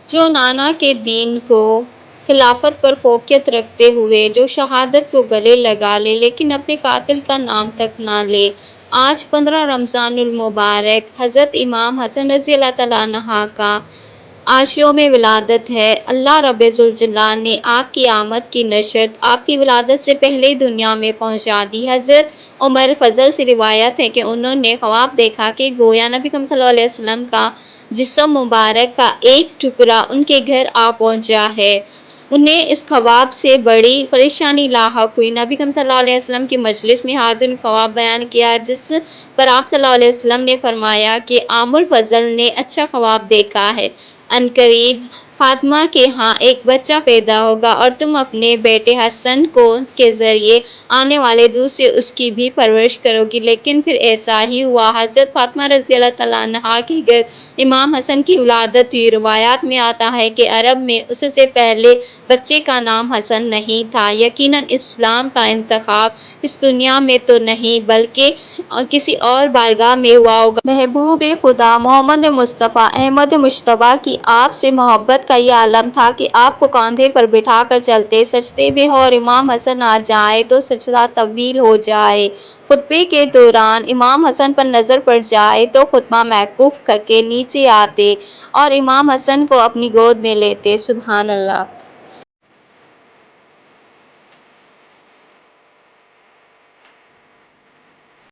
جو نانا کے دین کو، خلافت پر فوقیت رکھتے ہوئے جو شہادت کو گلے لگا لے لیکن اپنے قاتل کا نام تک نہ لے۔ آج 15 رمضان المبارک حضرت امام حسن رضی اللہ تعالیٰ عنہ کا عاشیوم ولادت ہے۔ اللہ رب ذوالجلال نے آپ کی آمد کی نشر آپ کی ولادت سے پہلے دنیا میں پہنچا دی۔ حضرت عمر فضل سے روایت ہے کہ انہوں نے خواب دیکھا کہ گویا نبی کریم صلی اللہ علیہ وسلم کا جسم مبارک کا ایک ٹکڑا ان کے گھر آ پہنچا ہے۔ انہیں اس خواب سے بڑی پریشانی لاحق ہوئی۔ نبی کریم صلی اللہ علیہ وسلم کی مجلس میں حاضرین نے خواب بیان کیا جس پر آپ صلی اللہ علیہ وسلم نے فرمایا کہ عام الفضل نے اچھا خواب دیکھا ہے، عنقریب فاطمہ کے ہاں ایک بچہ پیدا ہوگا اور تم اپنے بیٹے حسن کے ذریعے آنے والے دودھ سے اس کی بھی پرورش کرو گی۔ لیکن پھر ایسا ہی ہوا۔ حضرت فاطمہ رضی اللہ تعالیٰ عنہا کے گھر امام حسن کی ولادت ہوئی۔ روایات میں آتا ہے کہ عرب میں اس سے پہلے بچے کا نام حسن نہیں تھا۔ یقیناً اسلام کا انتخاب اس دنیا میں تو نہیں بلکہ کسی اور بارگاہ میں ہوا ہوگا۔ محبوب خدا محمد مصطفیٰ احمد مجتبیٰ کی آپ سے محبت کا یہ عالم تھا کہ آپ کو کاندھے پر بٹھا کر چلتے، سجدے میں ہوں اور امام حسن آ جائیں تو سجدہ طویل ہو جائے۔ خطبے کے دوران امام حسن پر نظر پڑ جائے تو خطبہ موقوف کرکے نیچے آتے اور امام حسن کو اپنی گود میں لیتے۔ سبحان اللہ۔